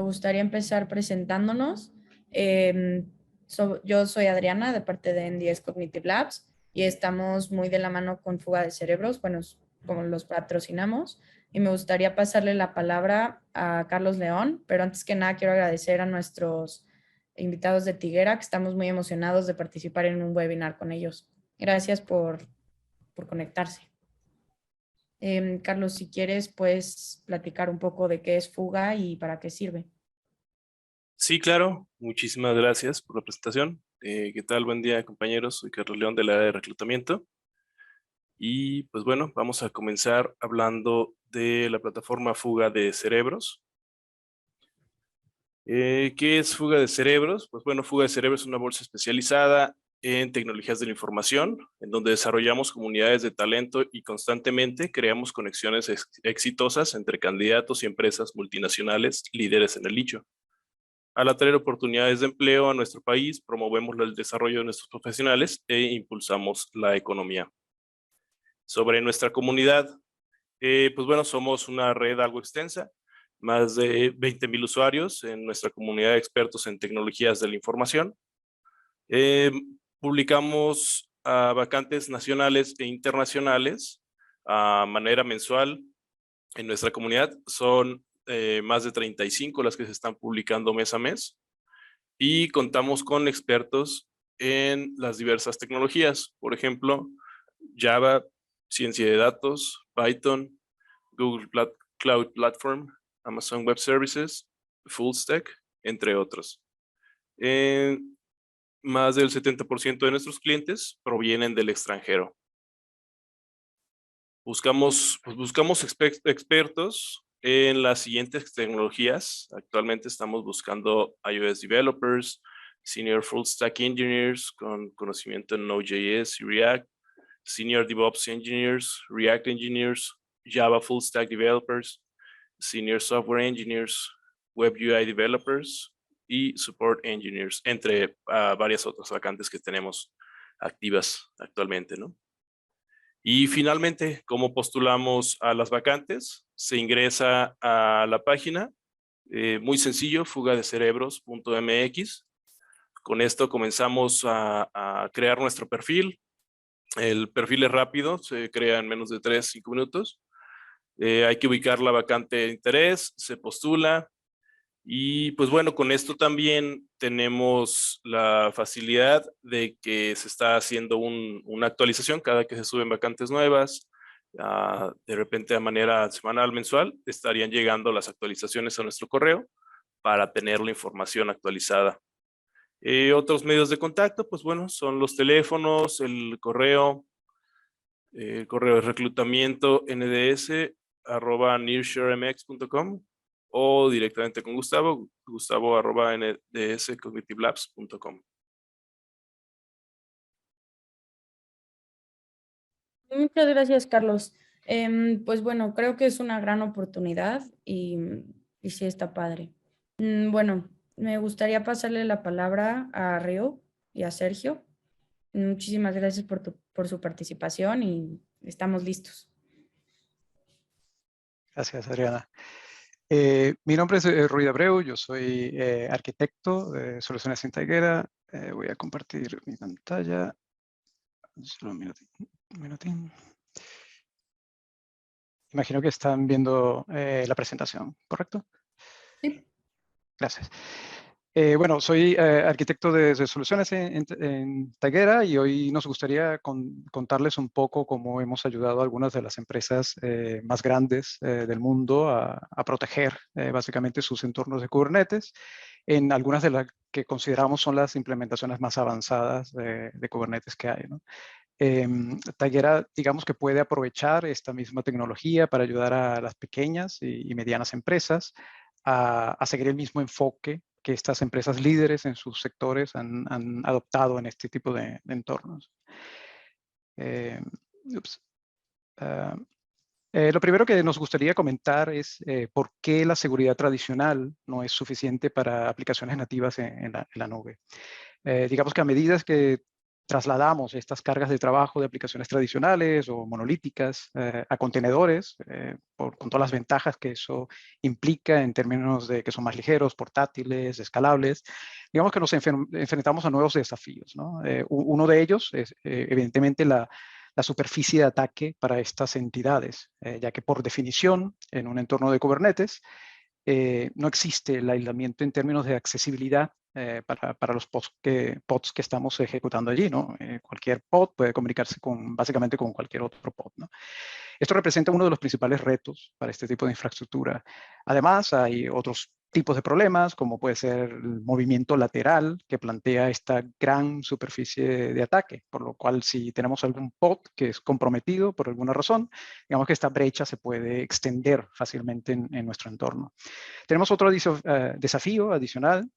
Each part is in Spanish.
gustaría empezar presentándonos. Yo soy Adriana, de parte de NDS Cognitive Labs, y estamos muy de la mano con Fuga de Cerebros, bueno, como los patrocinamos, y me gustaría pasarle la palabra a Carlos León, pero antes que nada quiero agradecer a nuestros invitados de Tiguera, que estamos muy emocionados de participar en un webinar con ellos. Gracias por conectarse. Carlos, si quieres, puedes platicar un poco de qué es Fuga y para qué sirve. Sí, claro. Muchísimas gracias por la presentación. ¿Qué tal? Buen día, compañeros. Soy Carlos León del área de reclutamiento. Y pues bueno, vamos a comenzar hablando de la plataforma Fuga de Cerebros. ¿Qué es Fuga de Cerebros? Pues bueno, Fuga de Cerebros es una bolsa especializada en tecnologías de la información, en donde desarrollamos comunidades de talento y constantemente creamos conexiones exitosas entre candidatos y empresas multinacionales líderes en el nicho. Al atraer oportunidades de empleo a nuestro país, promovemos el desarrollo de nuestros profesionales e impulsamos la economía. Sobre nuestra comunidad, pues bueno, somos una red algo extensa, más de 20,000 usuarios en nuestra comunidad de expertos en tecnologías de la información. Publicamos vacantes nacionales e internacionales a manera mensual en nuestra comunidad. Son más de 35 las que se están publicando mes a mes. Y contamos con expertos en las diversas tecnologías, por ejemplo, Java, ciencia de datos, Python, Google Cloud Platform, Amazon Web Services, Full Stack, entre otros. Más del 70% de nuestros clientes provienen del extranjero. Buscamos expertos en las siguientes tecnologías. Actualmente estamos buscando iOS developers, senior full stack engineers con conocimiento en Node.js y React, senior DevOps engineers, React engineers, Java full stack developers, senior software engineers, web UI developers y support engineers, entre varias otras vacantes que tenemos activas actualmente, ¿no? Y finalmente, ¿cómo postulamos a las vacantes? Se ingresa a la página, muy sencillo, fugadecerebros.mx. Con esto comenzamos a crear nuestro perfil. El perfil es rápido, se crea en menos de 3-5 minutos. Hay que ubicar la vacante de interés, se postula. Y pues bueno, con esto también tenemos la facilidad de que se está haciendo una actualización cada que se suben vacantes nuevas. De repente, de manera semanal, mensual, estarían llegando las actualizaciones a nuestro correo para tener la información actualizada. Otros medios de contacto, pues bueno, son los teléfonos, el correo de reclutamiento nds@nearsharemx.com o directamente con Gustavo, gustavo@ndscognitivlabs.com. Muchas gracias, Carlos. Pues bueno, creo que es una gran oportunidad y sí está padre. Bueno, me gustaría pasarle la palabra a Río y a Sergio. Muchísimas gracias por su participación y estamos listos. Gracias, Adriana. Mi nombre es Ruy Abreu, yo soy arquitecto de soluciones en Tiguera. Voy a compartir mi pantalla. Solo un minutín. Imagino que están viendo la presentación, ¿correcto? Sí. Gracias. Bueno, soy arquitecto de soluciones en Tiguera y hoy nos gustaría contarles un poco cómo hemos ayudado a algunas de las empresas más grandes del mundo a proteger básicamente sus entornos de Kubernetes en algunas de las que consideramos son las implementaciones más avanzadas de Kubernetes que hay, ¿no? Tiguera, digamos que puede aprovechar esta misma tecnología para ayudar a las pequeñas y medianas empresas a seguir el mismo enfoque que estas empresas líderes en sus sectores han adoptado en este tipo de entornos. Lo primero que nos gustaría comentar es por qué la seguridad tradicional no es suficiente para aplicaciones nativas en la nube. Digamos que a medida que trasladamos estas cargas de trabajo de aplicaciones tradicionales o monolíticas a contenedores, con todas las ventajas que eso implica en términos de que son más ligeros, portátiles, escalables. Digamos que nos enfrentamos a nuevos desafíos, ¿no? Uno de ellos es evidentemente la superficie de ataque para estas entidades, ya que por definición en un entorno de Kubernetes no existe el aislamiento en términos de accesibilidad para los pods que estamos ejecutando allí, ¿no? Cualquier pod puede comunicarse básicamente con cualquier otro pod, ¿no? Esto representa uno de los principales retos para este tipo de infraestructura. Además, hay otros tipos de problemas, como puede ser el movimiento lateral, que plantea esta gran superficie de ataque, por lo cual si tenemos algún pod que es comprometido por alguna razón, digamos que esta brecha se puede extender fácilmente en nuestro entorno. Tenemos otro desafío adicional,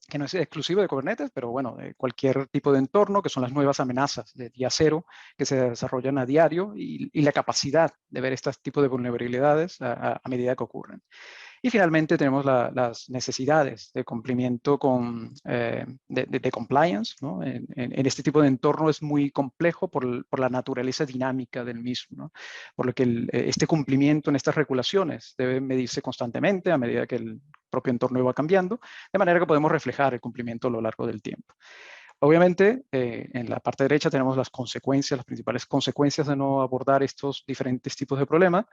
que no es exclusivo de Kubernetes, pero bueno, de cualquier tipo de entorno, que son las nuevas amenazas de día cero que se desarrollan a diario y la capacidad de ver estos tipos de vulnerabilidades a medida que ocurren. Y finalmente tenemos las necesidades de cumplimiento de compliance, ¿no? En este tipo de entorno es muy complejo por la naturaleza dinámica del mismo, ¿no? Por lo que este cumplimiento en estas regulaciones debe medirse constantemente a medida que el propio entorno va cambiando, de manera que podemos reflejar el cumplimiento a lo largo del tiempo. Obviamente, en la parte derecha tenemos las consecuencias, las principales consecuencias de no abordar estos diferentes tipos de problemas,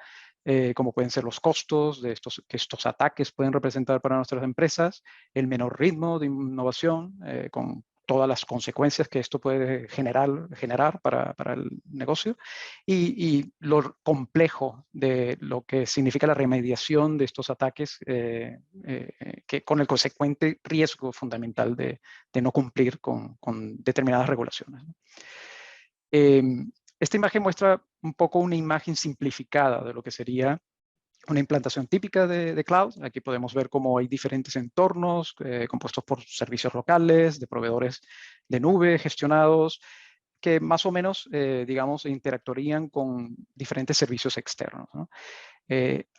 como pueden ser los costos que estos ataques pueden representar para nuestras empresas, el menor ritmo de innovación, con todas las consecuencias que esto puede generar para el negocio, y lo complejo de lo que significa la remediación de estos ataques, que con el consecuente riesgo fundamental de no cumplir con determinadas regulaciones, ¿no? Esta imagen muestra un poco una imagen simplificada de lo que sería una implantación típica de cloud. Aquí podemos ver cómo hay diferentes entornos compuestos por servicios locales, de proveedores de nube gestionados, que más o menos, digamos, interactuarían con diferentes servicios externos, ¿no?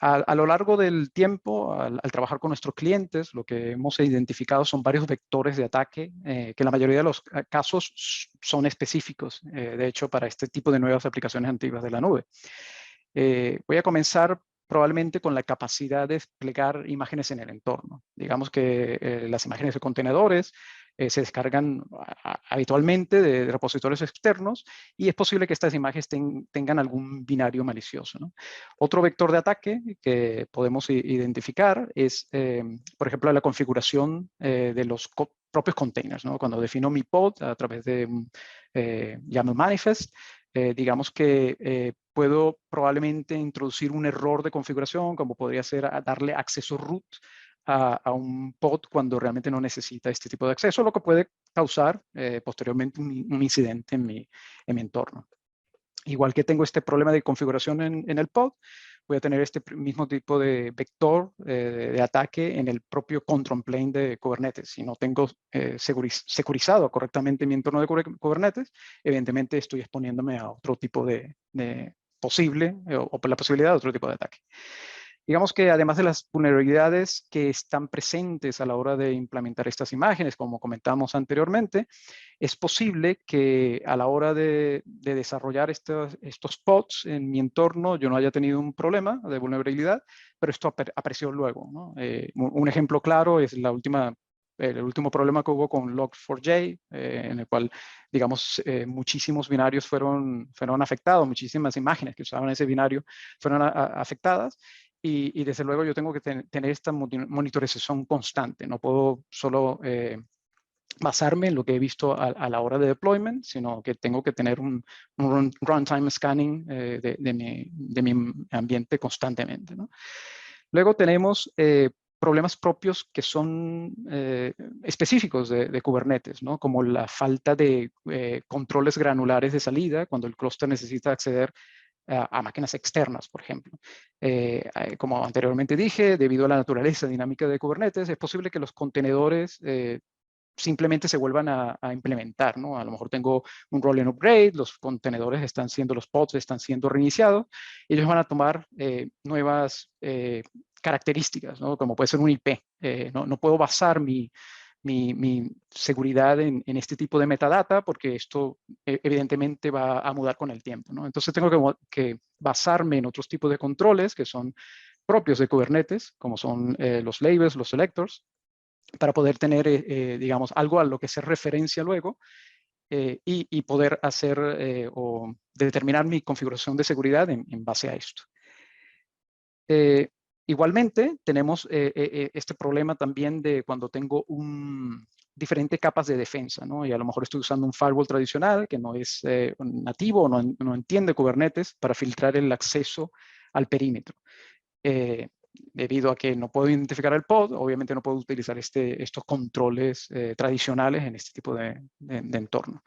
A lo largo del tiempo, al trabajar con nuestros clientes, lo que hemos identificado son varios vectores de ataque que en la mayoría de los casos son específicos, de hecho, para este tipo de nuevas aplicaciones antiguas de la nube. Voy a comenzar probablemente con la capacidad de desplegar imágenes en el entorno. Digamos que las imágenes de contenedores se descargan habitualmente de repositorios externos y es posible que estas imágenes tengan algún binario malicioso, ¿no? Otro vector de ataque que podemos identificar es, por ejemplo, la configuración de los propios containers, ¿no? Cuando defino mi pod a través de un YAML manifest, digamos que puedo probablemente introducir un error de configuración, como podría ser darle acceso root a un pod cuando realmente no necesita este tipo de acceso, lo que puede causar posteriormente un incidente en mi entorno. Igual que tengo este problema de configuración en el pod, voy a tener este mismo tipo de vector de ataque en el propio control plane de Kubernetes. Si no tengo securizado correctamente mi entorno de Kubernetes, evidentemente estoy exponiéndome a otro tipo de posible o la posibilidad de otro tipo de ataque. Digamos que además de las vulnerabilidades que están presentes a la hora de implementar estas imágenes, como comentamos anteriormente, es posible que a la hora de desarrollar estos pods en mi entorno yo no haya tenido un problema de vulnerabilidad, pero esto apareció luego, ¿no? Un ejemplo claro es el último problema que hubo con Log4j, en el cual, digamos, muchísimos binarios fueron afectados, muchísimas imágenes que usaban ese binario fueron afectadas. Y desde luego yo tengo que tener esta monitorización constante. No puedo solo basarme en lo que he visto a la hora de deployment, sino que tengo que tener un runtime scanning de mi ambiente constantemente, ¿no? Luego tenemos problemas propios que son específicos de Kubernetes, ¿no? Como la falta de controles granulares de salida cuando el clúster necesita acceder a máquinas externas, por ejemplo. Como anteriormente dije, debido a la naturaleza dinámica de Kubernetes, es posible que los contenedores simplemente se vuelvan a implementar, ¿no? A lo mejor tengo un roll and upgrade, los contenedores los pods están siendo reiniciados, y ellos van a tomar nuevas características, ¿no? Como puede ser un IP. No puedo basar mi mi seguridad en este tipo de metadata, porque esto evidentemente va a mudar con el tiempo, ¿no? Entonces tengo que basarme en otros tipos de controles que son propios de Kubernetes, como son los labels, los selectors, para poder tener, digamos, algo a lo que hacer referencia luego y poder hacer o determinar mi configuración de seguridad en base a esto. Igualmente, tenemos este problema también de cuando tengo diferentes capas de defensa, ¿no? Y a lo mejor estoy usando un firewall tradicional que no es nativo o no entiende Kubernetes para filtrar el acceso al perímetro. Debido a que no puedo identificar el pod, obviamente no puedo utilizar estos controles tradicionales en este tipo de entorno.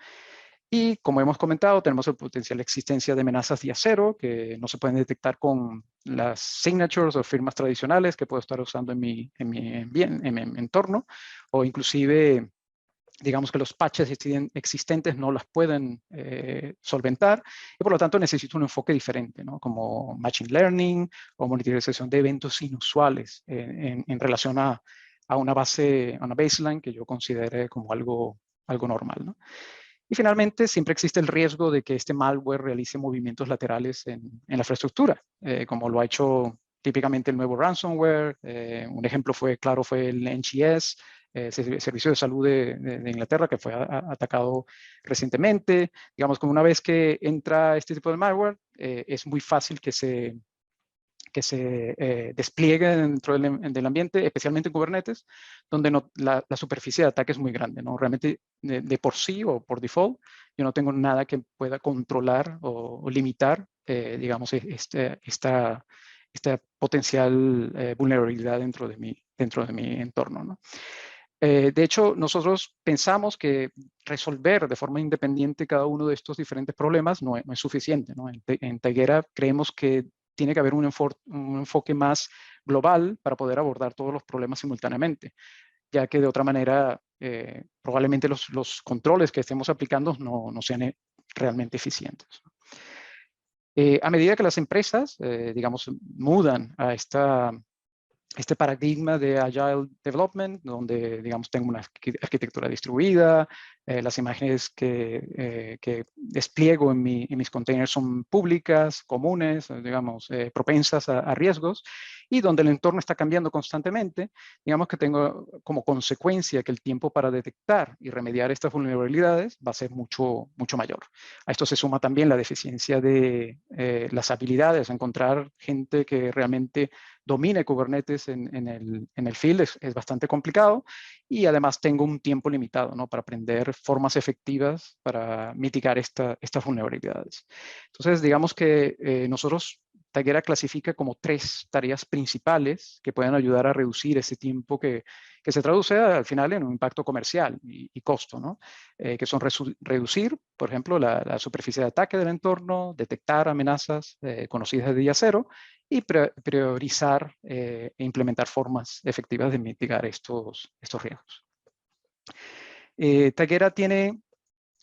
Y como hemos comentado, tenemos el potencial de existencia de amenazas día cero que no se pueden detectar con las signatures o firmas tradicionales que puedo estar usando en mi entorno, o inclusive, digamos que los patches existentes no las pueden solventar, y por lo tanto necesito un enfoque diferente, ¿no? Como Machine Learning o monitorización de eventos inusuales en relación a una base, a una baseline que yo considere como algo normal, ¿no? Y finalmente, siempre existe el riesgo de que este malware realice movimientos laterales en la infraestructura, como lo ha hecho típicamente el nuevo ransomware. Un ejemplo claro fue el NGS, Servicio de Salud de Inglaterra, que fue atacado recientemente. Digamos, como una vez que entra este tipo de malware, es muy fácil que se despliegue dentro del ambiente, especialmente en Kubernetes, donde la superficie de ataque es muy grande, ¿no? Realmente, de por sí o por default, yo no tengo nada que pueda controlar o limitar, digamos, esta potencial vulnerabilidad dentro de mi entorno, ¿no? De hecho, nosotros pensamos que resolver de forma independiente cada uno de estos diferentes problemas no es suficiente, ¿no? En Tigera creemos que tiene que haber un enfoque más global para poder abordar todos los problemas simultáneamente, ya que de otra manera probablemente los controles que estemos aplicando no sean realmente eficientes. A medida que las empresas, digamos, mudan a este paradigma de Agile Development, donde, digamos, tengo una arquitectura distribuida, las imágenes que despliego en mis containers son públicas, comunes, digamos, propensas a riesgos, y donde el entorno está cambiando constantemente, digamos que tengo como consecuencia que el tiempo para detectar y remediar estas vulnerabilidades va a ser mucho mayor. A esto se suma también la deficiencia de las habilidades, encontrar gente que realmente domine Kubernetes en el field es bastante complicado, y además tengo un tiempo limitado, ¿no? Para aprender formas efectivas para mitigar estas vulnerabilidades. Entonces, digamos que nosotros, Tigera clasifica como 3 tareas principales que pueden ayudar a reducir ese tiempo que se traduce al final en un impacto comercial y costo, ¿no? Que son reducir, por ejemplo, la superficie de ataque del entorno, detectar amenazas conocidas de día cero, y priorizar e implementar formas efectivas de mitigar estos riesgos. Tigera tiene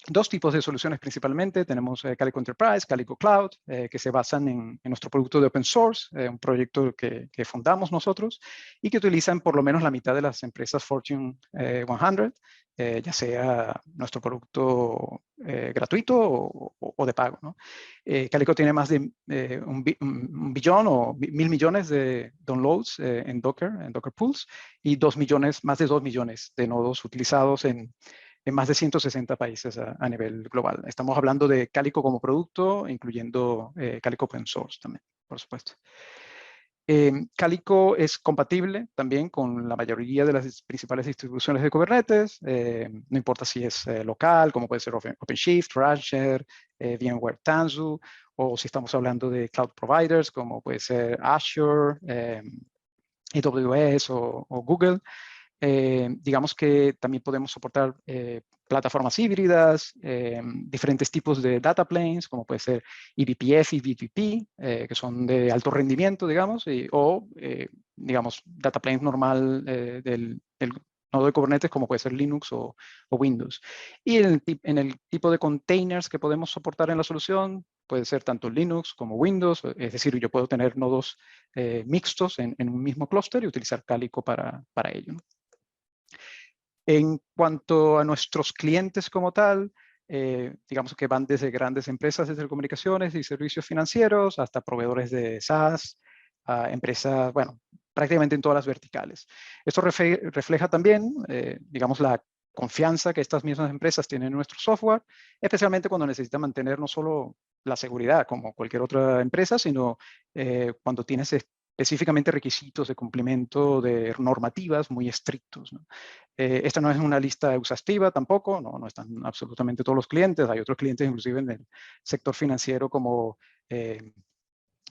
2 tipos de soluciones principalmente. Tenemos Calico Enterprise, Calico Cloud, que se basan en nuestro producto de open source, un proyecto que fundamos nosotros y que utilizan por lo menos la mitad de las empresas Fortune 100, ya sea nuestro producto gratuito o de pago, ¿no? Calico tiene más de un billón o 1.000 millones de downloads en Docker Pools, y más de 2 millones de nodos utilizados en más de 160 países a nivel global. Estamos hablando de Calico como producto, incluyendo Calico Open Source también, por supuesto. Calico es compatible también con la mayoría de las principales distribuciones de Kubernetes, no importa si es local, como puede ser OpenShift, Rancher, VMware Tanzu, o si estamos hablando de cloud providers, como puede ser Azure, AWS o Google. Digamos que también podemos soportar plataformas híbridas, diferentes tipos de data planes, como puede ser eBPF y BPP, que son de alto rendimiento, digamos, o, digamos, data planes normal del nodo de Kubernetes, como puede ser Linux o Windows. Y en el tipo de containers que podemos soportar en la solución, puede ser tanto Linux como Windows, es decir, yo puedo tener nodos mixtos en un mismo clúster y utilizar Calico para ello, ¿no? En cuanto a nuestros clientes como tal, digamos que van desde grandes empresas de telecomunicaciones y servicios financieros hasta proveedores de SaaS, a empresas, bueno, prácticamente en todas las verticales. Esto refleja también, digamos, la confianza que estas mismas empresas tienen en nuestro software, especialmente cuando necesitan mantener no solo la seguridad como cualquier otra empresa, sino cuando tienes específicamente requisitos de cumplimiento de normativas muy estrictos, ¿no? Esta no es una lista exhaustiva tampoco, no están absolutamente todos los clientes, hay otros clientes inclusive en el sector financiero como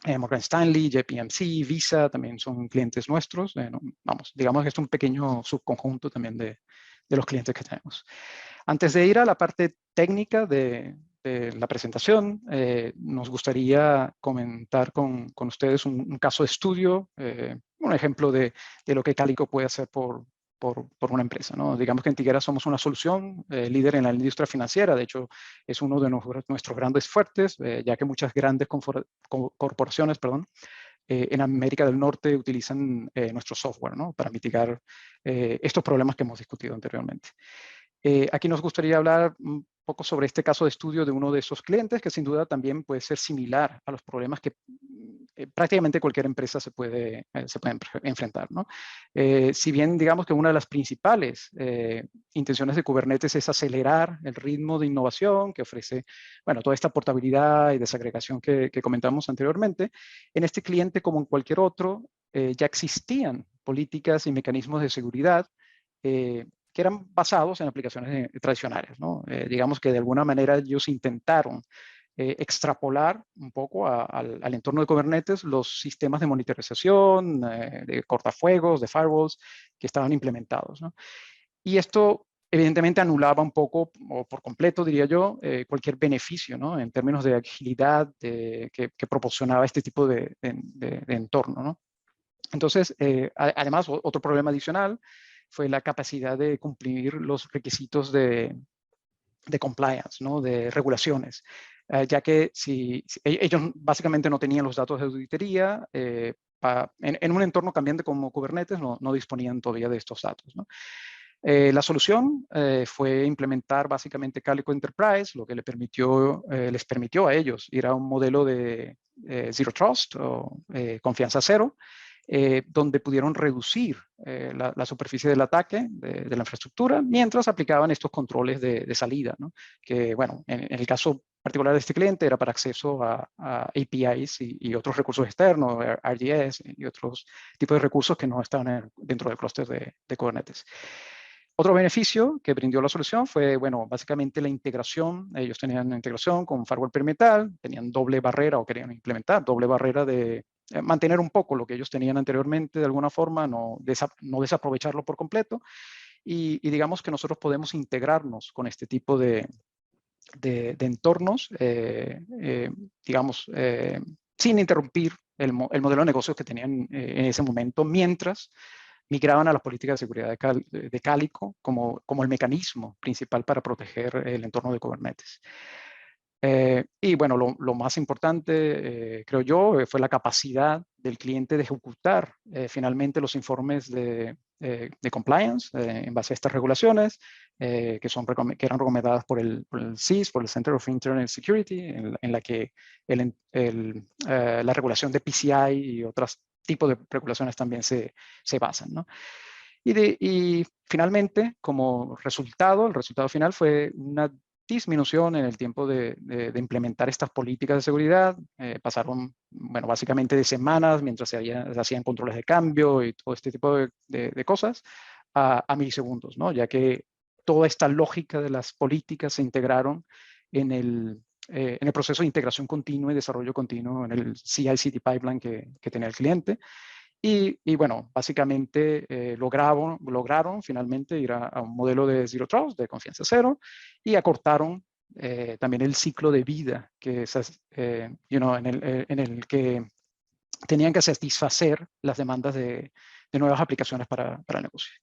Morgan Stanley, JPMC, Visa, también son clientes nuestros. Vamos, digamos que es un pequeño subconjunto también de los clientes que tenemos. Antes de ir a la parte técnica de la presentación, nos gustaría comentar con ustedes un caso de estudio, un ejemplo de lo que Calico puede hacer por una empresa, ¿no? Digamos que en Tigera somos una solución líder en la industria financiera. De hecho, es uno de nuestros grandes fuertes, ya que muchas grandes corporaciones, en América del Norte utilizan nuestro software, ¿no? Para mitigar estos problemas que hemos discutido anteriormente. Aquí nos gustaría hablar un poco sobre este caso de estudio de uno de esos clientes, que sin duda también puede ser similar a los problemas que prácticamente cualquier empresa se puede enfrentar, ¿no? Si bien digamos que una de las principales intenciones de Kubernetes es acelerar el ritmo de innovación que ofrece, bueno, toda esta portabilidad y desagregación que comentamos anteriormente, en este cliente como en cualquier otro ya existían políticas y mecanismos de seguridad que eran basados en aplicaciones tradicionales, ¿no? Digamos que de alguna manera ellos intentaron extrapolar un poco al entorno de Kubernetes los sistemas de monitorización, de cortafuegos, de firewalls que estaban implementados, ¿no? Y esto evidentemente anulaba un poco, o por completo diría yo, cualquier beneficio, ¿no? En términos de agilidad que proporcionaba este tipo de entorno, ¿no? Entonces, además, otro problema adicional fue la capacidad de cumplir los requisitos de compliance, ¿no? De regulaciones, ya que si ellos básicamente no tenían los datos de auditoría, en un entorno cambiante como Kubernetes no disponían todavía de estos datos, ¿no? La solución fue implementar básicamente Calico Enterprise, lo que les permitió a ellos ir a un modelo de Zero Trust o confianza cero, donde pudieron reducir la superficie del ataque de la infraestructura mientras aplicaban estos controles de salida, ¿no? Que, bueno, en el caso particular de este cliente era para acceso a APIs y otros recursos externos, RDS y otros tipos de recursos que no estaban dentro del clúster de Kubernetes. Otro beneficio que brindó la solución fue, bueno, básicamente la integración. Ellos tenían una integración con firewall perimetral, tenían doble barrera o querían implementar doble barrera de mantener un poco lo que ellos tenían anteriormente de alguna forma, no desaprovecharlo por completo. Y digamos que nosotros podemos integrarnos con este tipo de entornos, digamos, sin interrumpir el modelo de negocios que tenían en ese momento, mientras migraban a las políticas de seguridad de Calico como el mecanismo principal para proteger el entorno de Kubernetes. Y bueno, lo más importante, creo yo, fue la capacidad del cliente de ejecutar finalmente los informes de compliance en base a estas regulaciones que eran recomendadas por el CIS, por el Center of Internet Security, en la que la regulación de PCI y otros tipos de regulaciones también se basan, ¿no? Y finalmente, como resultado, el resultado final fue una disminución en el tiempo de implementar estas políticas de seguridad. Pasaron, bueno, básicamente de semanas mientras se hacían controles de cambio y todo este tipo de cosas a milisegundos, ¿no? Ya que toda esta lógica de las políticas se integraron en el proceso de integración continua y desarrollo continuo en el CI/CD pipeline que tenía el cliente. Y bueno, básicamente lograron finalmente ir a un modelo de Zero Trust, de confianza cero, y acortaron también el ciclo de vida en el que tenían que satisfacer las demandas de nuevas aplicaciones para el negocio.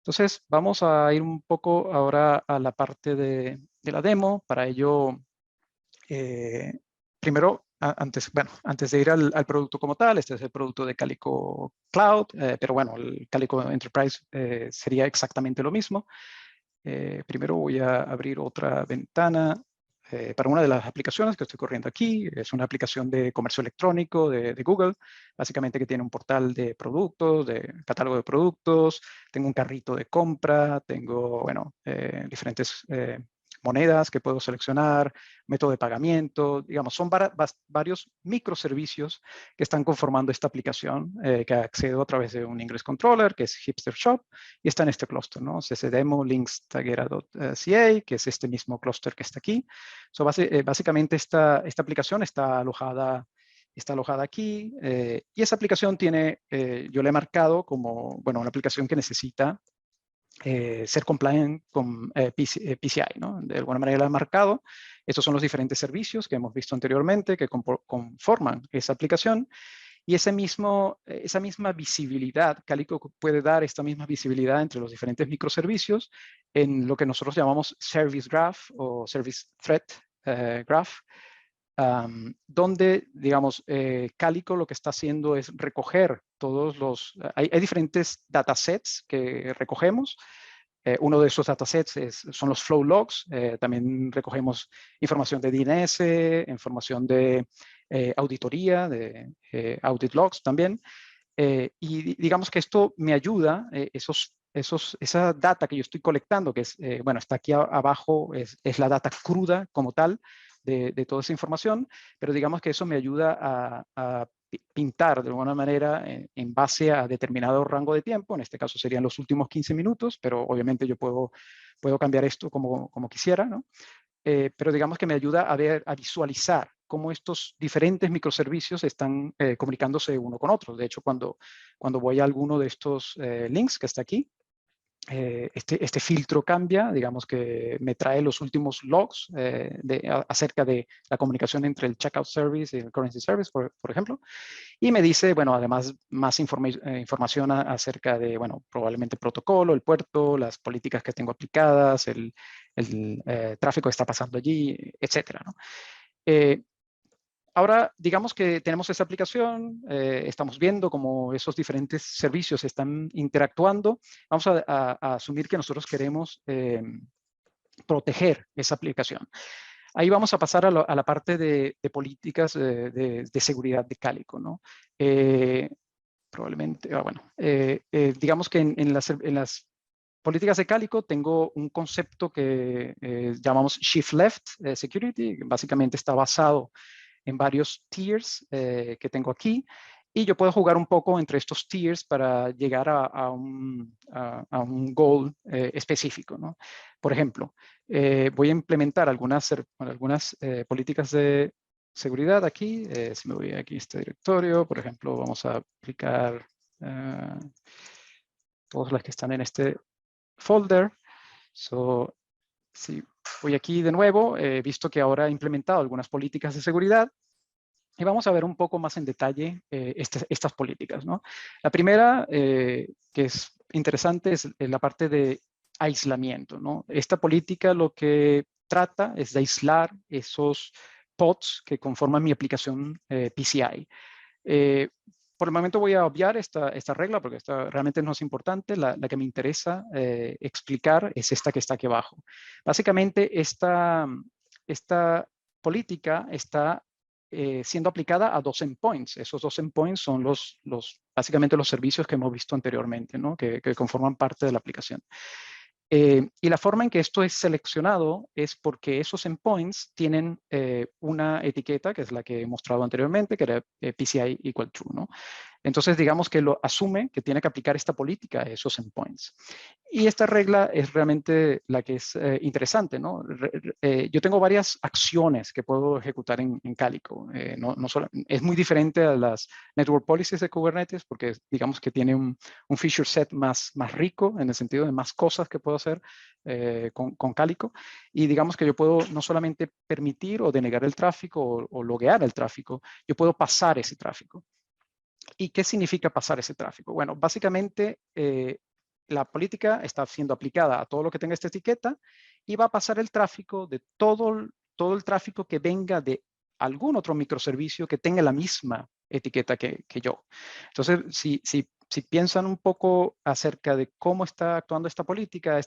Entonces, vamos a ir un poco ahora a la parte de la demo. Para ello, primero antes de ir al producto como tal, este es el producto de Calico Cloud, pero bueno, el Calico Enterprise sería exactamente lo mismo. Primero voy a abrir otra ventana para una de las aplicaciones que estoy corriendo aquí. Es una aplicación de comercio electrónico de Google, básicamente que tiene un portal de productos, de catálogo de productos, tengo un carrito de compra, tengo, bueno, diferentes monedas que puedo seleccionar, método de pagamiento, digamos, son varios microservicios que están conformando esta aplicación que accedo a través de un Ingress Controller, que es Hipster Shop, y está en este clúster, ¿no? ccdemo links tagera.ca, que es este mismo clúster que está aquí. So, básicamente esta aplicación está alojada aquí, y esa aplicación tiene, yo le he marcado como, bueno, una aplicación que necesita ser compliant con PCI, ¿no? De alguna manera la he marcado. Estos son los diferentes servicios que hemos visto anteriormente que conforman esa aplicación. Y esa misma visibilidad, Calico puede dar esta misma visibilidad entre los diferentes microservicios en lo que nosotros llamamos Service Graph o Service Threat Graph, donde, digamos, Calico lo que está haciendo es recoger todos los... Hay diferentes datasets que recogemos. Uno de esos datasets son los flow logs. También recogemos información de DNS, información de auditoría, de audit logs también. Y digamos que esto me ayuda, esa data que yo estoy colectando, que es, bueno, está aquí abajo, es la data cruda como tal de toda esa información, pero digamos que eso me ayuda a pintar de alguna manera en base a determinado rango de tiempo. En este caso serían los últimos 15 minutos, pero obviamente yo puedo cambiar esto como quisiera, ¿no? Pero digamos que me ayuda a visualizar cómo estos diferentes microservicios están comunicándose uno con otro. De hecho, cuando voy a alguno de estos links que está aquí, este filtro cambia, digamos que me trae los últimos logs acerca de la comunicación entre el checkout service y el currency service, por ejemplo, y me dice, bueno, además más información acerca de, bueno, probablemente el protocolo, el puerto, las políticas que tengo aplicadas, el tráfico que está pasando allí, etcétera, ¿no? Ahora, digamos que tenemos esa aplicación, estamos viendo cómo esos diferentes servicios están interactuando. Vamos a asumir que nosotros queremos proteger esa aplicación. Ahí vamos a pasar a la parte de políticas de seguridad de Calico, ¿no? Probablemente, digamos que en las políticas de Calico tengo un concepto que llamamos Shift Left Security, que básicamente está basado en varios tiers que tengo aquí, y yo puedo jugar un poco entre estos tiers para llegar a un goal específico, ¿no? Por ejemplo, voy a implementar algunas políticas de seguridad aquí. Si me voy aquí a este directorio, por ejemplo, vamos a aplicar todas las que están en este folder. Si voy aquí de nuevo, he visto que ahora he implementado algunas políticas de seguridad y vamos a ver un poco más en detalle estas políticas, ¿no? La primera, que es interesante, es la parte de aislamiento, ¿no? Esta política lo que trata es de aislar esos pods que conforman mi aplicación PCI. Por el momento voy a obviar esta regla porque esta realmente no es importante. La que me interesa explicar es esta que está aquí abajo. Básicamente, esta política está siendo aplicada a dos endpoints. Esos dos endpoints son básicamente los servicios que hemos visto anteriormente, ¿no? que conforman parte de la aplicación. Y la forma en que esto es seleccionado es porque esos endpoints tienen una etiqueta, que es la que he mostrado anteriormente, que era PCI equal true, ¿no? Entonces, digamos que lo asume que tiene que aplicar esta política a esos endpoints. Y esta regla es realmente la que es interesante, ¿no? Yo tengo varias acciones que puedo ejecutar en Calico. Es muy diferente a las network policies de Kubernetes porque digamos que tiene un feature set más rico en el sentido de más cosas que puedo hacer con Calico. Y digamos que yo puedo no solamente permitir o denegar el tráfico o loguear el tráfico, yo puedo pasar ese tráfico. ¿Y qué significa pasar ese tráfico? Bueno, básicamente la política está siendo aplicada a todo lo que tenga esta etiqueta y va a pasar el tráfico de todo el tráfico que venga de algún otro microservicio que tenga la misma etiqueta que yo. Entonces, si piensan un poco acerca de cómo está actuando esta política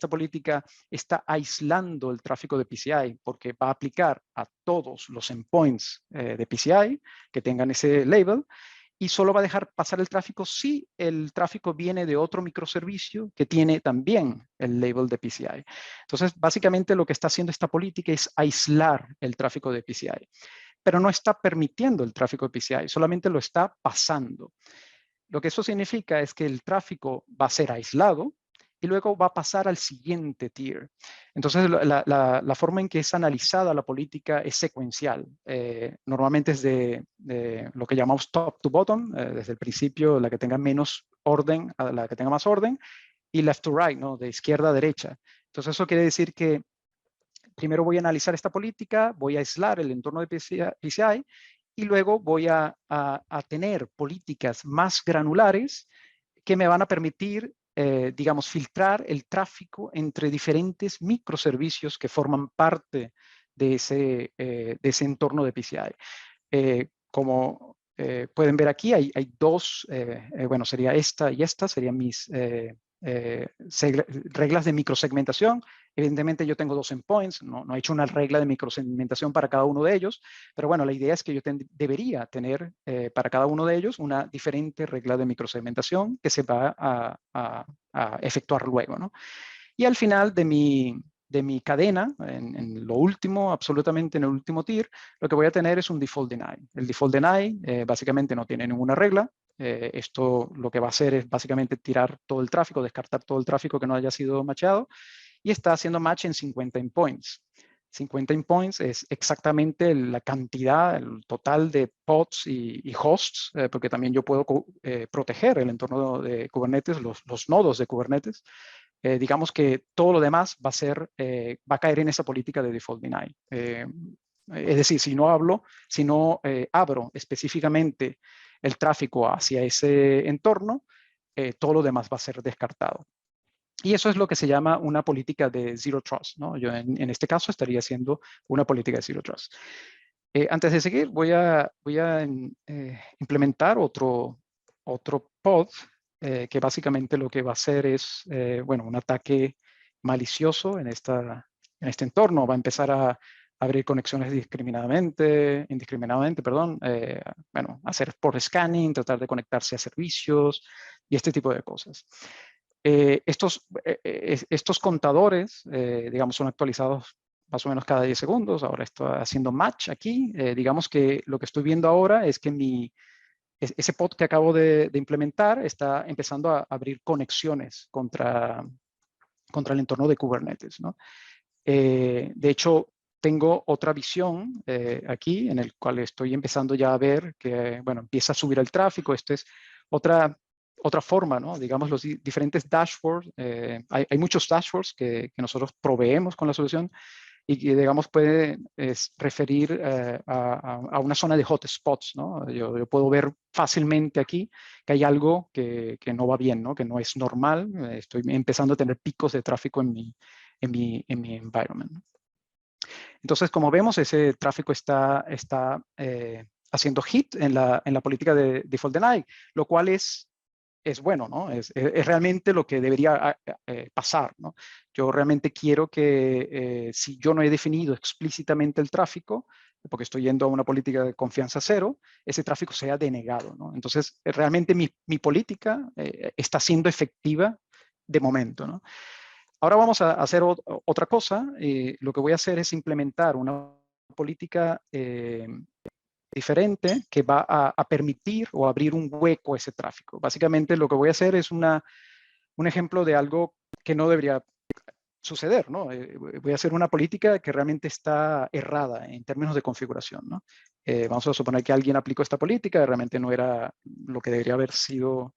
está aislando el tráfico de PCI porque va a aplicar a todos los endpoints de PCI que tengan ese label y solo va a dejar pasar el tráfico si el tráfico viene de otro microservicio que tiene también el label de PCI. Entonces, básicamente lo que está haciendo esta política es aislar el tráfico de PCI, pero no está permitiendo el tráfico de PCI, solamente lo está pasando. Lo que eso significa es que el tráfico va a ser aislado y luego va a pasar al siguiente tier. Entonces, la forma en que es analizada la política es secuencial. Normalmente es de lo que llamamos top to bottom, desde el principio la que tenga menos orden a la que tenga más orden, y left to right, ¿no? De izquierda a derecha. Entonces, eso quiere decir que primero voy a analizar esta política, voy a aislar el entorno de PCI y luego voy a tener políticas más granulares que me van a permitir, digamos, filtrar el tráfico entre diferentes microservicios que forman parte de ese entorno de PCI. Como pueden ver aquí, hay dos, bueno, sería esta y esta, serían mis reglas de microsegmentación. Evidentemente yo tengo dos endpoints, no he hecho una regla de microsegmentación para cada uno de ellos, pero bueno, la idea es que yo debería tener para cada uno de ellos una diferente regla de microsegmentación que se va a efectuar luego, ¿no? Y al final de mi cadena, en lo último, absolutamente en el último tier, lo que voy a tener es un default deny. El default deny básicamente no tiene ninguna regla. Esto lo que va a hacer es básicamente tirar todo el tráfico, descartar todo el tráfico que no haya sido matchado y está haciendo match en 50 endpoints. 50 endpoints es exactamente la cantidad, el total de pods y hosts, porque también yo puedo proteger el entorno de Kubernetes, los nodos de Kubernetes. Digamos que todo lo demás va a caer en esa política de default deny. Es decir, si no abro específicamente el tráfico hacia ese entorno, todo lo demás va a ser descartado. Y eso es lo que se llama una política de Zero Trust, ¿no? Yo en este caso estaría haciendo una política de Zero Trust. Antes de seguir, voy a implementar otro pod que básicamente lo que va a hacer es, bueno, un ataque malicioso en este entorno. Va a empezar a abrir conexiones indiscriminadamente, perdón, bueno, hacer port scanning, tratar de conectarse a servicios y este tipo de cosas. Estos contadores, digamos, son actualizados más o menos cada 10 segundos. Ahora estoy haciendo match aquí. Digamos que lo que estoy viendo ahora es que ese pod que acabo de implementar está empezando a abrir conexiones contra el entorno de Kubernetes, ¿no? De hecho, tengo otra visión aquí en el cual estoy empezando ya a ver que, bueno, empieza a subir el tráfico. Esto es otra forma, ¿no? Digamos, los diferentes dashboards. Hay muchos dashboards que nosotros proveemos con la solución y que, digamos, puede referir a una zona de hotspots, ¿no? Yo puedo ver fácilmente aquí que hay algo que no va bien, ¿no? Que no es normal. Estoy empezando a tener picos de tráfico en mi environment. Entonces, como vemos, ese tráfico está haciendo hit en la política de default deny, lo cual es bueno, ¿no? Es realmente lo que debería pasar, ¿no? Yo realmente quiero que si yo no he definido explícitamente el tráfico, porque estoy yendo a una política de confianza cero, ese tráfico sea denegado, ¿no? Entonces, realmente mi política está siendo efectiva de momento, ¿no? Ahora vamos a hacer otra cosa. Lo que voy a hacer es implementar una política diferente que va a permitir o abrir un hueco a ese tráfico. Básicamente lo que voy a hacer es un ejemplo de algo que no debería suceder, ¿no? Voy a hacer una política que realmente está errada en términos de configuración, ¿no? Vamos a suponer que alguien aplicó esta política, realmente no era lo que debería haber sido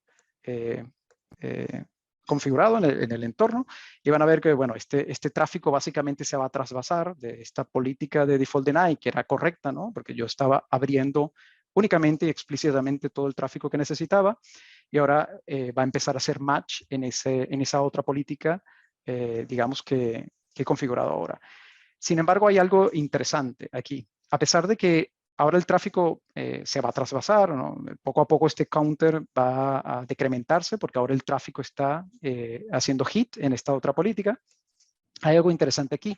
configurado en el entorno, y van a ver que, bueno, este tráfico básicamente se va a trasvasar de esta política de default deny, que era correcta, ¿no? Porque yo estaba abriendo únicamente y explícitamente todo el tráfico que necesitaba, y ahora va a empezar a hacer match en esa otra política, digamos, que he configurado ahora. Sin embargo, hay algo interesante aquí. A pesar de que ahora el tráfico se va a trasvasar, ¿no? Poco a poco este counter va a decrementarse porque ahora el tráfico está haciendo hit en esta otra política. Hay algo interesante aquí.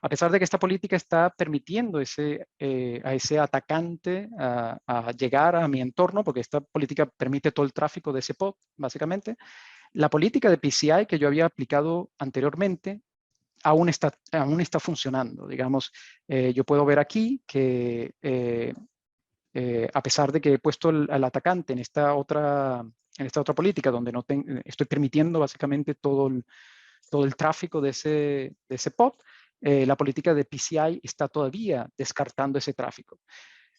A pesar de que esta política está permitiendo a ese atacante a llegar a mi entorno, porque esta política permite todo el tráfico de ese pod, básicamente, la política de PCI que yo había aplicado anteriormente aún está funcionando. Digamos, yo puedo ver aquí que a pesar de que he puesto al atacante en esta otra política donde no estoy permitiendo básicamente todo el tráfico de ese pod, la política de PCI está todavía descartando ese tráfico.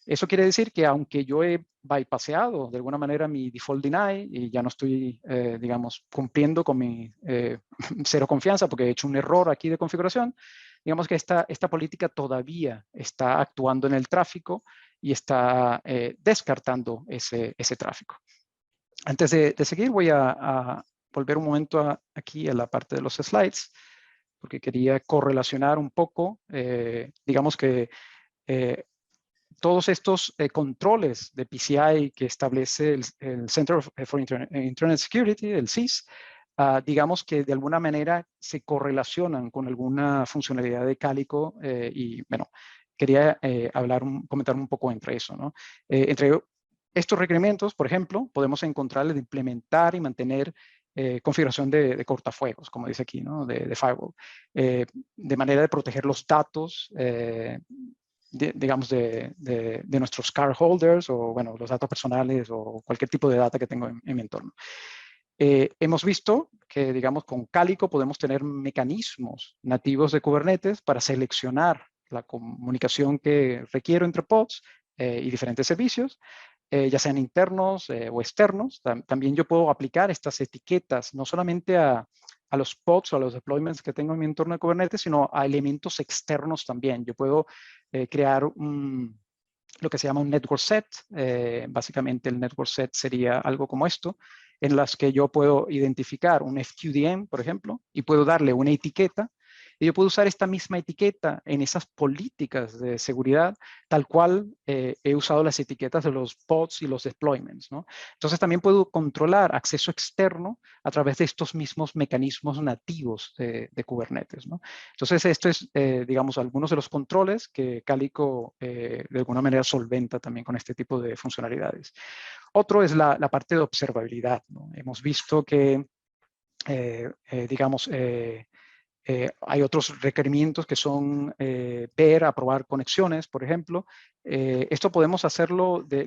Eso quiere decir que aunque yo he bypassado de alguna manera mi default deny y ya no estoy, digamos, cumpliendo con mi cero confianza porque he hecho un error aquí de configuración, digamos que esta política todavía está actuando en el tráfico y está descartando ese tráfico. Antes de seguir, voy a volver un momento aquí a la parte de los slides, porque quería correlacionar un poco, digamos que todos estos controles de PCI que establece el Center for Internet Security, el CIS, digamos que de alguna manera se correlacionan con alguna funcionalidad de Calico y bueno, quería comentar un poco entre eso, ¿no? Entre estos requerimientos, por ejemplo, podemos encontrar el de implementar y mantener configuración de cortafuegos, como dice aquí, ¿no? De firewall, de manera de proteger los datos digamos, de nuestros cardholders o, bueno, los datos personales o cualquier tipo de data que tengo en mi entorno. Hemos visto que, digamos, con Calico podemos tener mecanismos nativos de Kubernetes para seleccionar la comunicación que requiero entre pods y diferentes servicios, ya sean internos o externos. También yo puedo aplicar estas etiquetas no solamente a los pods o a los deployments que tengo en mi entorno de Kubernetes, sino a elementos externos también. Yo puedo crear lo que se llama un network set. Básicamente el network set sería algo como esto, en las que yo puedo identificar un FQDM, por ejemplo, y puedo darle una etiqueta. Y yo puedo usar esta misma etiqueta en esas políticas de seguridad, tal cual he usado las etiquetas de los pods y los deployments, ¿no? Entonces también puedo controlar acceso externo a través de estos mismos mecanismos nativos de Kubernetes, ¿no? Entonces esto es, digamos, algunos de los controles que Calico de alguna manera solventa también con este tipo de funcionalidades. Otro es la parte de observabilidad, ¿no? Hemos visto que, digamos, hay otros requerimientos que son ver, aprobar conexiones, por ejemplo. Esto podemos hacerlo ver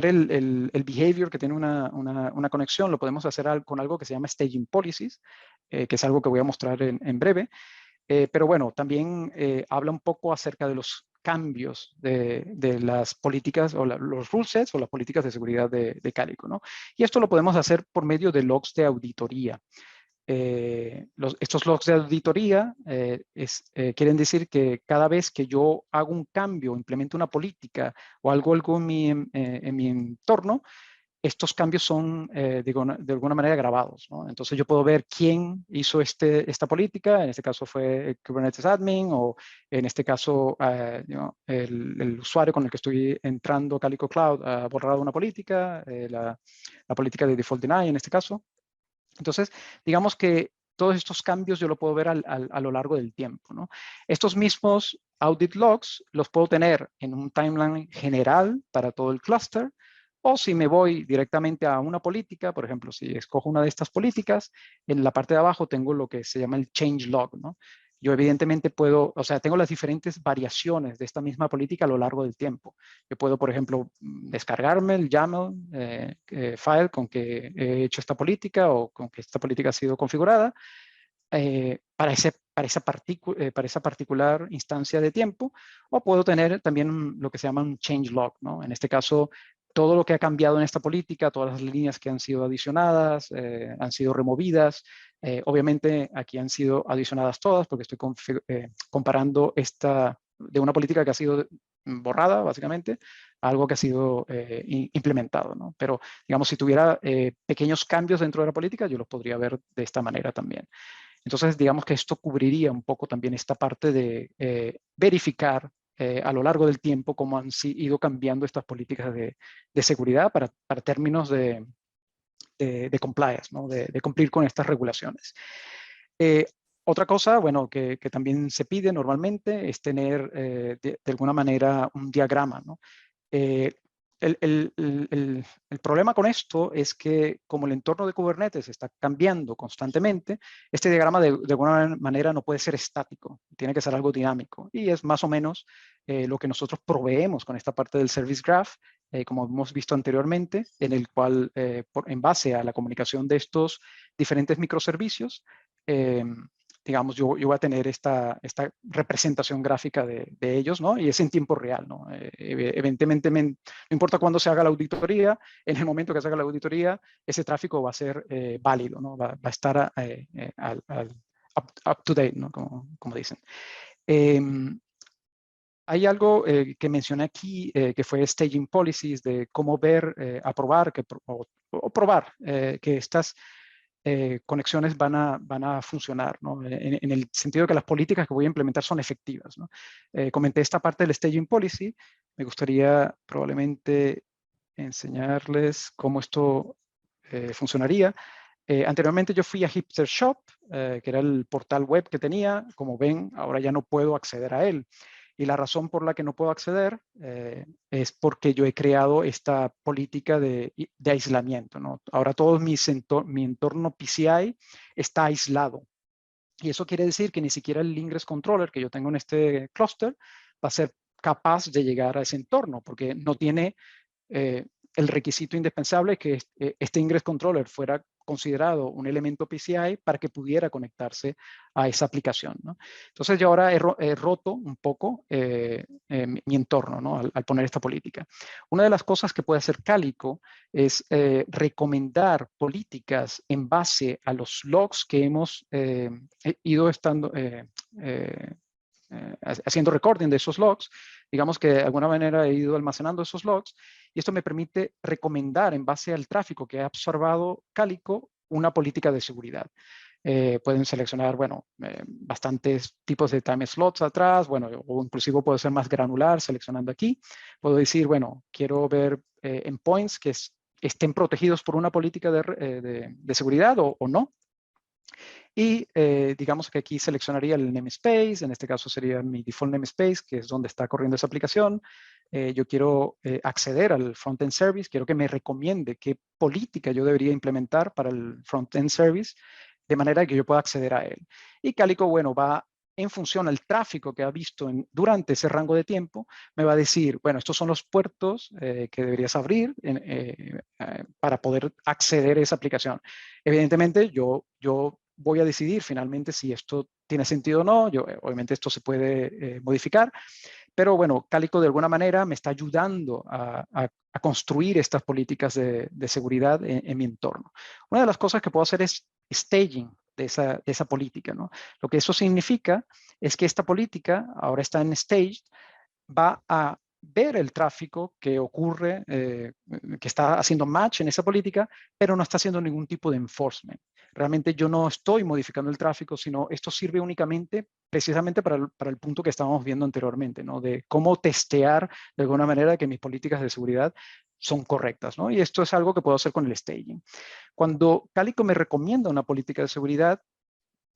el behavior que tiene una conexión, lo podemos hacer con algo que se llama staging policies, que es algo que voy a mostrar en breve. Pero bueno, también habla un poco acerca de los cambios de las políticas o los rule sets o las políticas de seguridad de Calico, ¿no? Y esto lo podemos hacer por medio de logs de auditoría. Estos logs de auditoría quieren decir que cada vez que yo hago un cambio, implemento una política o algo en mi entorno, estos cambios son de alguna manera grabados, ¿no? Entonces yo puedo ver quién hizo esta política, en este caso fue el Kubernetes admin o en este caso el usuario con el que estoy entrando Calico Cloud ha borrado una política, la política de default deny en este caso. Entonces, digamos que todos estos cambios yo lo puedo ver a lo largo del tiempo, ¿no? Estos mismos audit logs los puedo tener en un timeline general para todo el clúster, o si me voy directamente a una política, por ejemplo, si escojo una de estas políticas, en la parte de abajo tengo lo que se llama el change log, ¿no? Yo evidentemente puedo, o sea, tengo las diferentes variaciones de esta misma política a lo largo del tiempo. Yo puedo, por ejemplo, descargarme el YAML file con que he hecho esta política o con que esta política ha sido configurada para esa particular instancia de tiempo, o puedo tener también lo que se llama un change log, ¿no? En este caso, todo lo que ha cambiado en esta política, todas las líneas que han sido adicionadas, han sido removidas. Obviamente aquí han sido adicionadas todas porque estoy comparando esta de una política que ha sido borrada, básicamente, a algo que ha sido implementado, ¿no? Pero, digamos, si tuviera pequeños cambios dentro de la política, yo los podría ver de esta manera también. Entonces, digamos que esto cubriría un poco también esta parte de verificar a lo largo del tiempo cómo han ido cambiando estas políticas de seguridad para términos de compliance, ¿no? de cumplir con estas regulaciones. Otra cosa, bueno, que también se pide normalmente es tener de alguna manera un diagrama, ¿no? El problema con esto es que como el entorno de Kubernetes está cambiando constantemente, este diagrama de alguna manera no puede ser estático, tiene que ser algo dinámico. Y es más o menos lo que nosotros proveemos con esta parte del Service Graph, como hemos visto anteriormente, en el cual, en base a la comunicación de estos diferentes microservicios, digamos, yo voy a tener esta representación gráfica de ellos, ¿no? Y es en tiempo real, ¿no? Evidentemente, no importa cuándo se haga la auditoría, en el momento que se haga la auditoría, ese tráfico va a ser válido, ¿no? Va a estar up to date, ¿no? Como dicen. Hay algo que mencioné aquí, que fue staging policies, de cómo ver, aprobar o probar que estas conexiones van a funcionar, ¿no? En el sentido de que las políticas que voy a implementar son efectivas, ¿no? Comenté esta parte del staging policy. Me gustaría probablemente enseñarles cómo esto funcionaría. Anteriormente yo fui a Hipster Shop, que era el portal web que tenía. Como ven, ahora ya no puedo acceder a él. Y la razón por la que no puedo acceder es porque yo he creado esta política de aislamiento, ¿no? Ahora todo mi entorno PCI está aislado. Y eso quiere decir que ni siquiera el Ingress Controller que yo tengo en este clúster va a ser capaz de llegar a ese entorno, porque no tiene el requisito indispensable que este Ingress Controller fuera considerado un elemento PCI para que pudiera conectarse a esa aplicación, ¿no? Entonces yo ahora he roto un poco mi entorno, ¿no? Al poner esta política. Una de las cosas que puede hacer Calico es recomendar políticas en base a los logs que hemos ido haciendo recording de esos logs. Digamos que de alguna manera he ido almacenando esos logs y esto me permite recomendar en base al tráfico que ha observado Calico una política de seguridad. Pueden seleccionar, bueno, bastantes tipos de time slots atrás, bueno, o inclusive puedo ser más granular seleccionando aquí. Puedo decir, bueno, quiero ver endpoints que estén protegidos por una política de seguridad o no. Y digamos que aquí seleccionaría el namespace, en este caso sería mi default namespace, que es donde está corriendo esa aplicación. Yo quiero acceder al front-end service, quiero que me recomiende qué política yo debería implementar para el front-end service, de manera que yo pueda acceder a él. Y Calico, bueno, va en función al tráfico que ha visto durante ese rango de tiempo, me va a decir, bueno, estos son los puertos que deberías abrir para poder acceder a esa aplicación. Evidentemente, yo voy a decidir finalmente si esto tiene sentido o no. Obviamente esto se puede modificar, pero bueno, Calico de alguna manera me está ayudando a construir estas políticas de seguridad en mi entorno. Una de las cosas que puedo hacer es staging de esa política, ¿no? Lo que eso significa es que esta política ahora está en staged, va a ver el tráfico que ocurre, que está haciendo match en esa política, pero no está haciendo ningún tipo de enforcement. Realmente yo no estoy modificando el tráfico, sino esto sirve únicamente precisamente para el punto que estábamos viendo anteriormente, ¿no? De cómo testear de alguna manera que mis políticas de seguridad son correctas, ¿no? Y esto es algo que puedo hacer con el staging. Cuando Calico me recomienda una política de seguridad,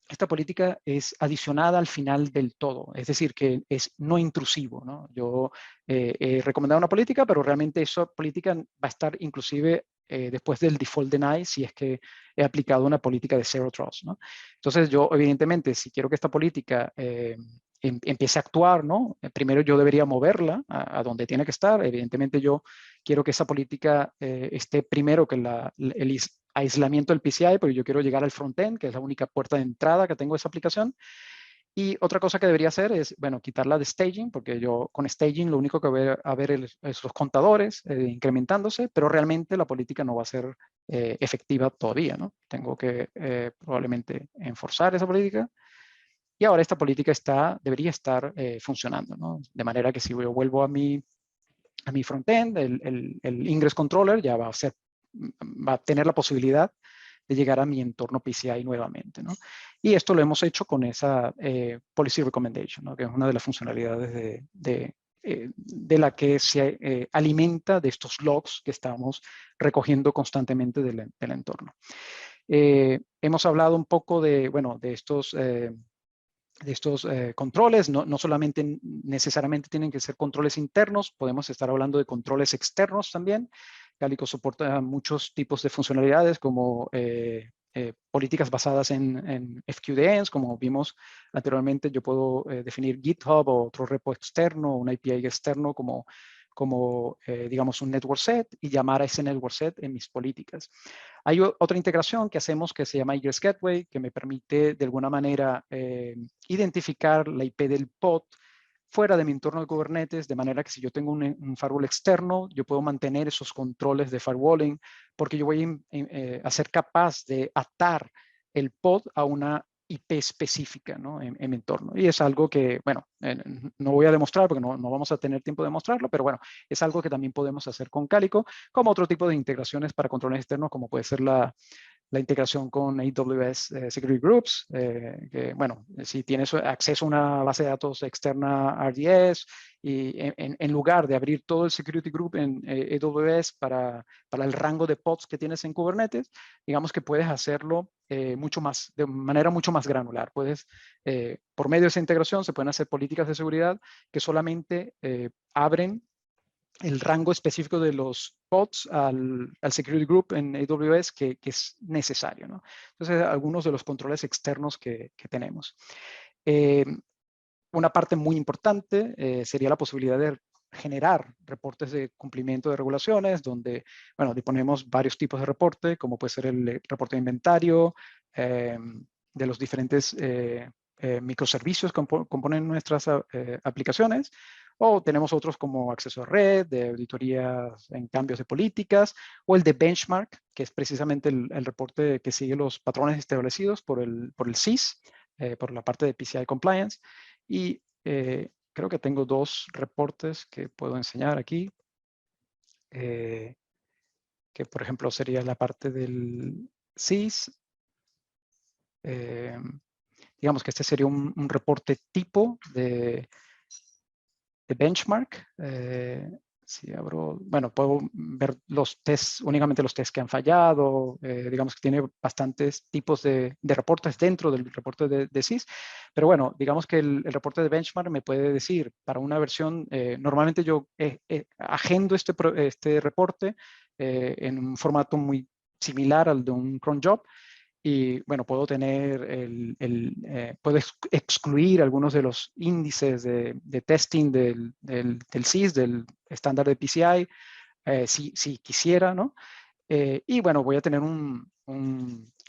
esta política es adicionada al final del todo, es decir, que es no intrusivo, ¿no? Yo he recomendado una política, pero realmente esa política va a estar inclusive después del default deny si es que he aplicado una política de zero trust, ¿no? Entonces yo, evidentemente, si quiero que esta política empiece a actuar, ¿no? Primero yo debería moverla a donde tiene que estar. Evidentemente yo quiero que esa política esté primero que el aislamiento del PCI, porque yo quiero llegar al frontend, que es la única puerta de entrada que tengo de esa aplicación. Y otra cosa que debería hacer es, bueno, quitarla de staging, porque yo con staging lo único que voy a ver es los contadores incrementándose, pero realmente la política no va a ser efectiva todavía, ¿no? Tengo que probablemente enforzar esa política. Y ahora esta política debería estar funcionando, ¿no? De manera que si yo vuelvo a mi frontend, el Ingress Controller ya va a tener la posibilidad llegar a mi entorno PCI nuevamente, ¿no? Y esto lo hemos hecho con esa Policy Recommendation, ¿no? Que es una de las funcionalidades de la que se alimenta de estos logs que estamos recogiendo constantemente del entorno. Hemos hablado un poco de, bueno, de estos controles. No solamente necesariamente tienen que ser controles internos, podemos estar hablando de controles externos también. Calico soporta muchos tipos de funcionalidades como políticas basadas en FQDNs, como vimos anteriormente. Yo puedo definir GitHub o otro repo externo, un API externo como digamos, un network set y llamar a ese network set en mis políticas. Hay otra integración que hacemos que se llama Egress Gateway, que me permite de alguna manera identificar la IP del pod fuera de mi entorno de Kubernetes, de manera que si yo tengo un firewall externo, yo puedo mantener esos controles de firewalling, porque yo voy a ser capaz de atar el pod a una IP específica, ¿no? en mi entorno. Y es algo que, bueno, no voy a demostrar porque no vamos a tener tiempo de demostrarlo, pero bueno, es algo que también podemos hacer con Calico, como otro tipo de integraciones para controles externos, como puede ser la integración con AWS Security Groups, que, bueno, si tienes acceso a una base de datos externa RDS y en lugar de abrir todo el Security Group en AWS para el rango de pods que tienes en Kubernetes, digamos que puedes hacerlo de manera mucho más granular. Puedes, por medio de esa integración, se pueden hacer políticas de seguridad que solamente abren el rango específico de los pods al security group en AWS que es necesario, ¿no? Entonces, algunos de los controles externos que tenemos. Una parte muy importante sería la posibilidad de generar reportes de cumplimiento de regulaciones, donde, bueno, disponemos varios tipos de reporte, como puede ser el reporte de inventario, de los diferentes microservicios que componen nuestras aplicaciones, o tenemos otros como acceso a red, de auditorías en cambios de políticas, o el de benchmark, que es precisamente el reporte que sigue los patrones establecidos por el CIS, por la parte de PCI Compliance. Y creo que tengo dos reportes que puedo enseñar aquí, que por ejemplo sería la parte del CIS. Digamos que este sería un reporte tipo de benchmark. Si abro, bueno, puedo ver los tests, únicamente los tests que han fallado. Digamos que tiene bastantes tipos de reportes dentro del reporte de CIS. Pero bueno, digamos que el reporte de benchmark me puede decir para una versión, normalmente yo agendo este reporte en un formato muy similar al de un cron job. Y bueno, puedo tener puedo excluir algunos de los índices de testing del CIS, del estándar de PCI, si quisiera, ¿no? Y bueno, voy a tener un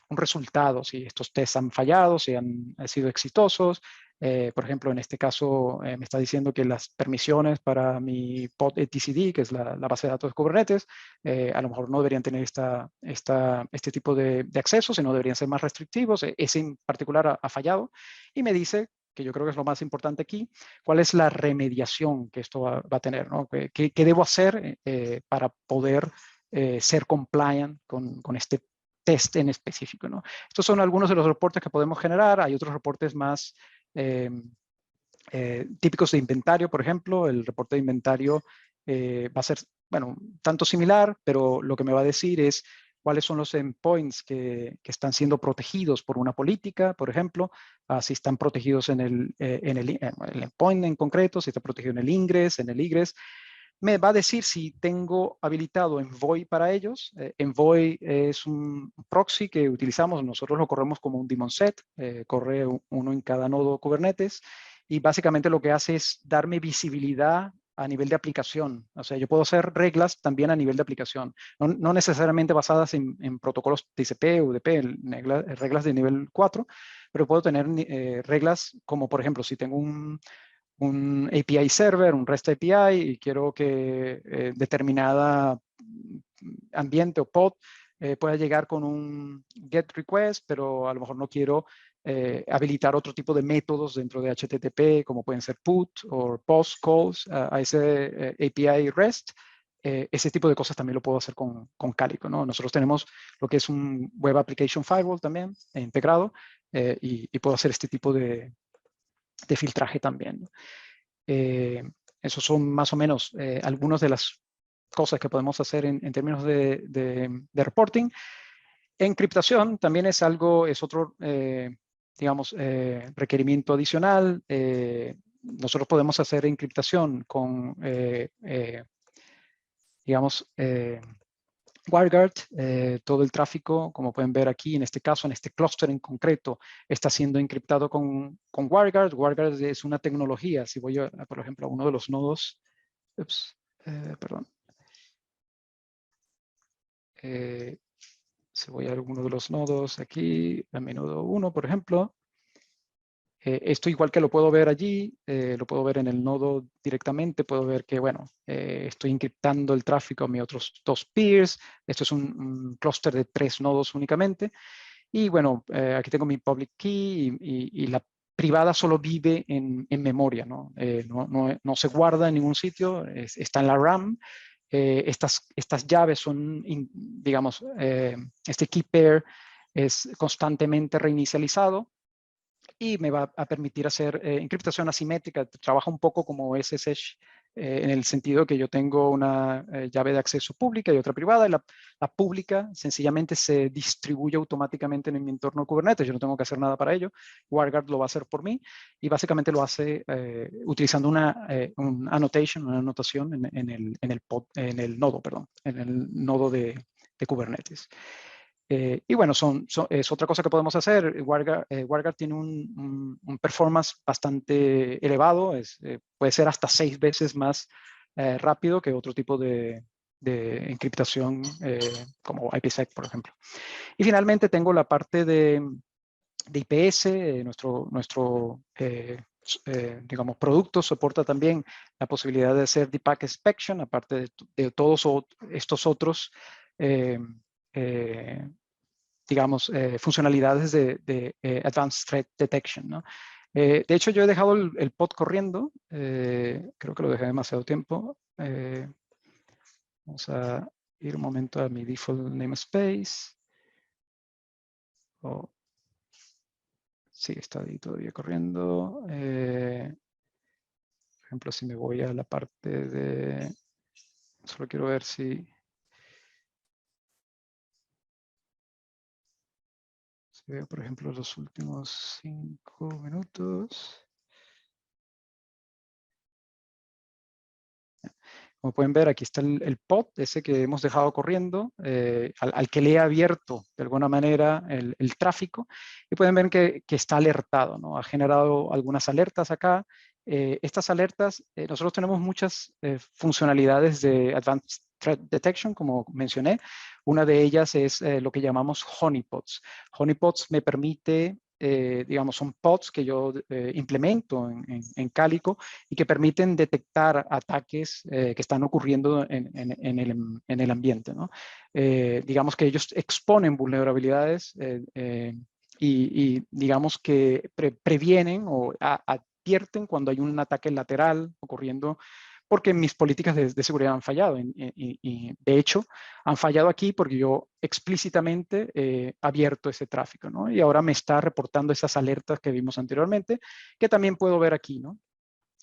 resultado, si estos tests han fallado, si han sido exitosos. Por ejemplo, en este caso me está diciendo que las permisiones para mi pod etcd, que es la base de datos de Kubernetes, a lo mejor no deberían tener este tipo de acceso, sino deberían ser más restrictivos. Ese en particular ha fallado y me dice, que yo creo que es lo más importante aquí, cuál es la remediación que esto va a tener, ¿no? ¿Qué debo hacer para poder ser compliant con este test en específico, ¿no? Estos son algunos de los reportes que podemos generar. Hay otros reportes más típicos de inventario, por ejemplo. El reporte de inventario va a ser, bueno, tanto similar, pero lo que me va a decir es cuáles son los endpoints que están siendo protegidos por una política, por ejemplo, si están protegidos en el endpoint en concreto, si está protegido en el ingress, me va a decir si tengo habilitado Envoy para ellos. Envoy es un proxy que utilizamos, nosotros lo corremos como un daemon set, corre uno en cada nodo Kubernetes, y básicamente lo que hace es darme visibilidad a nivel de aplicación. O sea, yo puedo hacer reglas también a nivel de aplicación, no necesariamente basadas en protocolos TCP, UDP, reglas de nivel 4, pero puedo tener reglas como, por ejemplo, si tengo un API server, un REST API, y quiero que determinada ambiente o pod pueda llegar con un GET request, pero a lo mejor no quiero habilitar otro tipo de métodos dentro de HTTP, como pueden ser PUT o POST calls a ese API REST. ese tipo de cosas también lo puedo hacer con Calico, ¿no? Nosotros tenemos lo que es un Web Application Firewall también integrado y puedo hacer este tipo de filtraje también, ¿no? Esos son más o menos algunas de las cosas que podemos hacer en términos de reporting. Encriptación también es otro, digamos, requerimiento adicional. Nosotros podemos hacer encriptación con, digamos, WireGuard. Todo el tráfico, como pueden ver aquí, en este caso, en este clúster en concreto, está siendo encriptado con WireGuard. WireGuard es una tecnología. Si voy, por ejemplo, a uno de los nodos, perdón. Si voy a alguno de los nodos aquí, a mi nodo 1, por ejemplo, esto igual que lo puedo ver allí, lo puedo ver en el nodo directamente, puedo ver que, bueno, estoy encriptando el tráfico a mis otros 2 peers. Esto es un clúster de 3 nodos únicamente. Y bueno, aquí tengo mi public key y la privada solo vive en memoria, ¿no? No se guarda en ningún sitio, está en la RAM. Estas llaves son, digamos, este key pair es constantemente reinicializado y me va a permitir hacer encriptación asimétrica. Trabaja un poco como SSH en el sentido que yo tengo una llave de acceso pública y otra privada, y la pública sencillamente se distribuye automáticamente en mi entorno Kubernetes. Yo no tengo que hacer nada para ello. WireGuard lo va a hacer por mí y básicamente lo hace utilizando un annotation, una anotación en el nodo, perdón, en el nodo de Kubernetes. Y bueno, es otra cosa que podemos hacer. WireGuard tiene un performance bastante elevado. Puede ser hasta 6 veces más rápido que otro tipo de encriptación como IPsec, por ejemplo. Y finalmente tengo la parte de IPS. Nuestro digamos, producto soporta también la posibilidad de hacer DPAC inspection, aparte de todos estos otros digamos, funcionalidades de Advanced Threat Detection, ¿no? De hecho, yo he dejado el pod corriendo. Creo que lo dejé demasiado tiempo. Vamos a ir un momento a mi default namespace. Sí, está ahí todavía corriendo. Por ejemplo, si me voy a la parte de... Solo quiero ver si veo, por ejemplo, los últimos 5 minutos. Como pueden ver, aquí está el pod, ese que hemos dejado corriendo, al que le he abierto de alguna manera el tráfico. Y pueden ver que está alertado, ¿no? Ha generado algunas alertas acá. Estas alertas, nosotros tenemos muchas funcionalidades de Advanced Threat Detection, como mencioné. Una de ellas es lo que llamamos honeypots. Honeypots me permite, digamos, son pods que yo implemento en Calico y que permiten detectar ataques que están ocurriendo en el ambiente, ¿no? Digamos que ellos exponen vulnerabilidades y digamos que previenen o advierten cuando hay un ataque lateral ocurriendo, porque mis políticas de seguridad han fallado. Y de hecho, han fallado aquí porque yo explícitamente he abierto ese tráfico, ¿no? Y ahora me está reportando esas alertas que vimos anteriormente, que también puedo ver aquí, ¿no?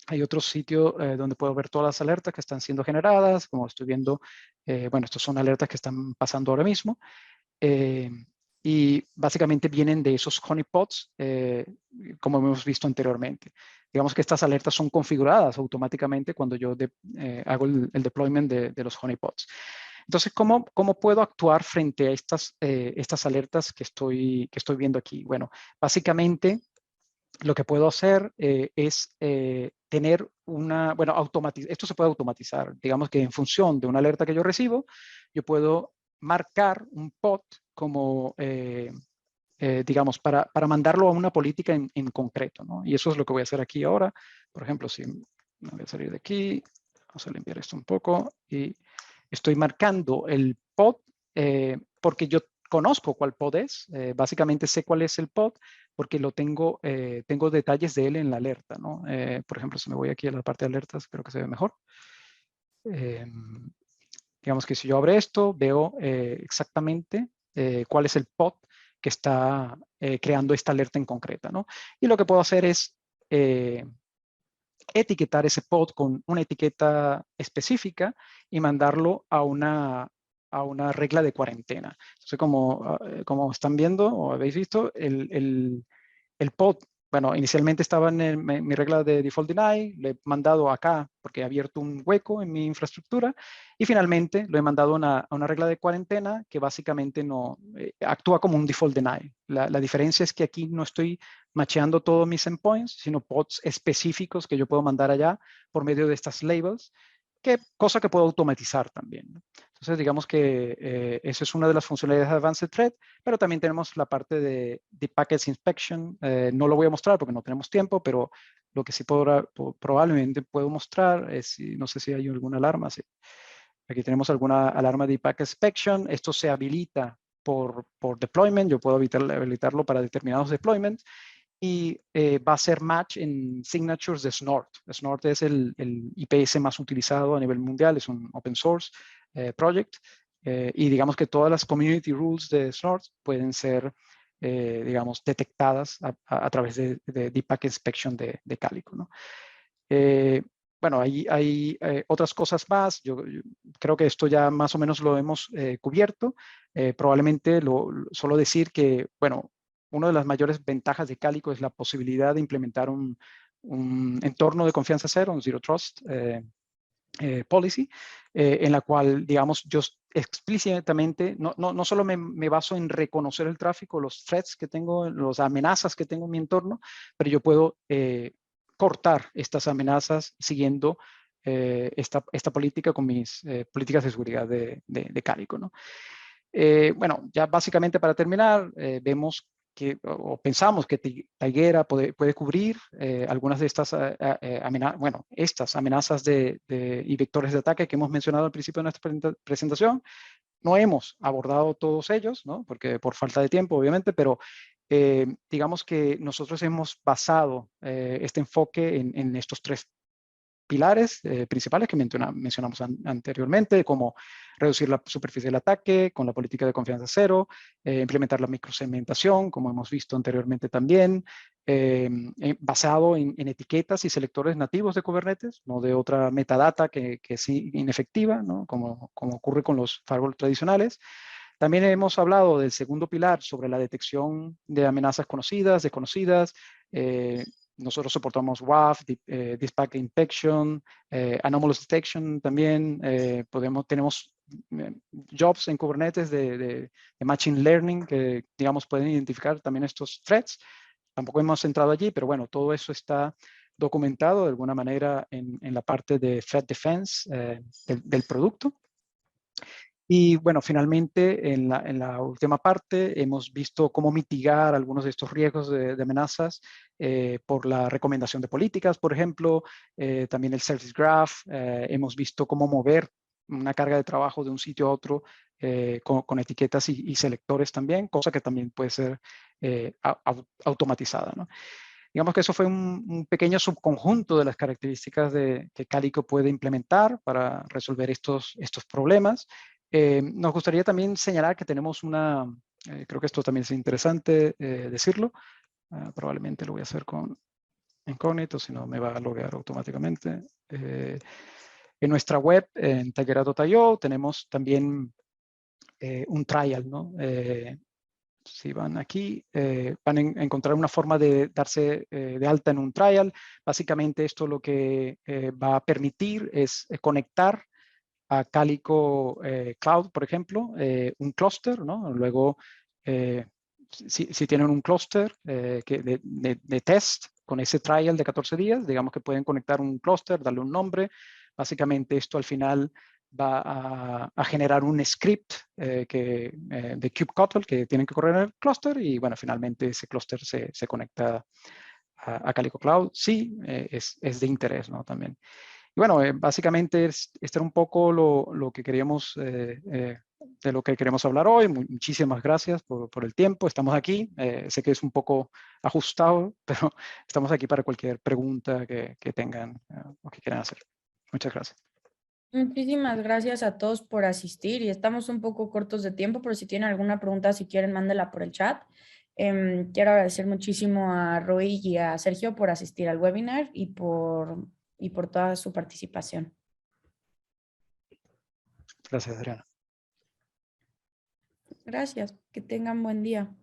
Hay otro sitio donde puedo ver todas las alertas que están siendo generadas, como estoy viendo. Bueno, estos son alertas que están pasando ahora mismo. Y básicamente vienen de esos honeypots, como hemos visto anteriormente. Digamos que estas alertas son configuradas automáticamente cuando yo hago el deployment de los honeypots. Entonces, ¿cómo puedo actuar frente a estas alertas que estoy viendo aquí? Bueno, básicamente lo que puedo hacer es tener esto se puede automatizar. Digamos que en función de una alerta que yo recibo, yo puedo marcar un pod como, digamos, para mandarlo a una política en concreto, ¿no? Y eso es lo que voy a hacer aquí ahora. Por ejemplo, si me voy a salir de aquí, vamos a limpiar esto un poco y estoy marcando el pod porque yo conozco cuál pod es. Básicamente sé cuál es el pod porque tengo detalles de él en la alerta, ¿no? Por ejemplo, si me voy aquí a la parte de alertas, creo que se ve mejor. digamos que si yo abro esto, veo exactamente cuál es el pod que está creando esta alerta en concreta, ¿no? Y lo que puedo hacer es etiquetar ese pod con una etiqueta específica y mandarlo a una regla de cuarentena. Entonces, como están viendo o habéis visto, el pod, bueno, inicialmente estaba en mi regla de default deny, le he mandado acá porque he abierto un hueco en mi infraestructura y finalmente lo he mandado a una regla de cuarentena que básicamente no actúa como un default deny. La diferencia es que aquí no estoy macheando todos mis endpoints, sino pods específicos que yo puedo mandar allá por medio de estas labels, cosa que puedo automatizar también, ¿no? Entonces, digamos que esa es una de las funcionalidades de Advanced Threat, pero también tenemos la parte de Package Inspection. No lo voy a mostrar porque no tenemos tiempo, pero lo que sí probablemente puedo mostrar es, no sé si hay alguna alarma. Sí. Aquí tenemos alguna alarma de Package Inspection. Esto se habilita por deployment. Yo puedo habilitarlo para determinados deployments y va a ser match en signatures de Snort. Snort es el IPS más utilizado a nivel mundial, es un open source project y digamos que todas las community rules de Snort pueden ser, digamos, detectadas a través de Deep Packet Inspection de Calico, ¿no? Bueno, hay otras cosas más. Yo creo que esto ya más o menos lo hemos cubierto. Probablemente solo decir que, bueno, una de las mayores ventajas de Calico es la posibilidad de implementar un entorno de confianza cero, un Zero Trust policy, en la cual, digamos, yo explícitamente, no solo me baso en reconocer el tráfico, los threats que tengo, las amenazas que tengo en mi entorno, pero yo puedo cortar estas amenazas siguiendo esta política con mis políticas de seguridad de Calico, ¿no? Bueno, ya básicamente para terminar, vemos o pensamos que Tigera puede cubrir algunas de estas amenazas, bueno, estas amenazas y vectores de ataque que hemos mencionado al principio de nuestra presentación. No hemos abordado todos ellos, ¿no? Porque por falta de tiempo, obviamente, pero digamos que nosotros hemos basado este enfoque en estos tres pilares principales que mencionamos anteriormente, como reducir la superficie del ataque con la política de confianza cero, implementar la microsegmentación, como hemos visto anteriormente también, basado en etiquetas y selectores nativos de Kubernetes, no de otra metadata que es inefectiva, ¿no? como ocurre con los firewalls tradicionales. También hemos hablado del segundo pilar sobre la detección de amenazas conocidas, desconocidas. Nosotros soportamos WAF, Deep Packet Inspection, Anomalous Detection también. Tenemos jobs en Kubernetes de Machine Learning que, digamos, pueden identificar también estos threats. Tampoco hemos entrado allí, pero bueno, todo eso está documentado de alguna manera en la parte de Threat Defense del producto. Y bueno, finalmente, en la última parte, hemos visto cómo mitigar algunos de estos riesgos de amenazas por la recomendación de políticas, por ejemplo, también el Service Graph. Hemos visto cómo mover una carga de trabajo de un sitio a otro con etiquetas y selectores también, cosa que también puede ser automatizada, ¿no? Digamos que eso fue un pequeño subconjunto de las características que Calico puede implementar para resolver estos problemas. Nos gustaría también señalar que tenemos creo que esto también es interesante decirlo, probablemente lo voy a hacer con incógnito, si no me va a loguear automáticamente. En nuestra web, en Tigera.io, tenemos también un trial, ¿no? Si van aquí, van a encontrar una forma de darse de alta en un trial. Básicamente esto lo que va a permitir es conectar a Calico Cloud, por ejemplo, un clúster, ¿no? Luego, si tienen un clúster de test con ese trial de 14 días, digamos que pueden conectar un clúster, darle un nombre. Básicamente esto al final va a generar un script de kubectl que tienen que correr en el clúster y bueno, finalmente ese clúster se conecta a Calico Cloud. Sí, es de interés, ¿no? También. Y bueno, básicamente este era un poco lo que queríamos, de lo que queremos hablar hoy. Muchísimas gracias por el tiempo. Estamos aquí. Sé que es un poco ajustado, pero estamos aquí para cualquier pregunta que tengan o que quieran hacer. Muchas gracias. Muchísimas gracias a todos por asistir y estamos un poco cortos de tiempo, pero si tienen alguna pregunta, si quieren, mándela por el chat. Quiero agradecer muchísimo a Roy y a Sergio por asistir al webinar y por toda su participación. Gracias, Adriana. Gracias, que tengan buen día.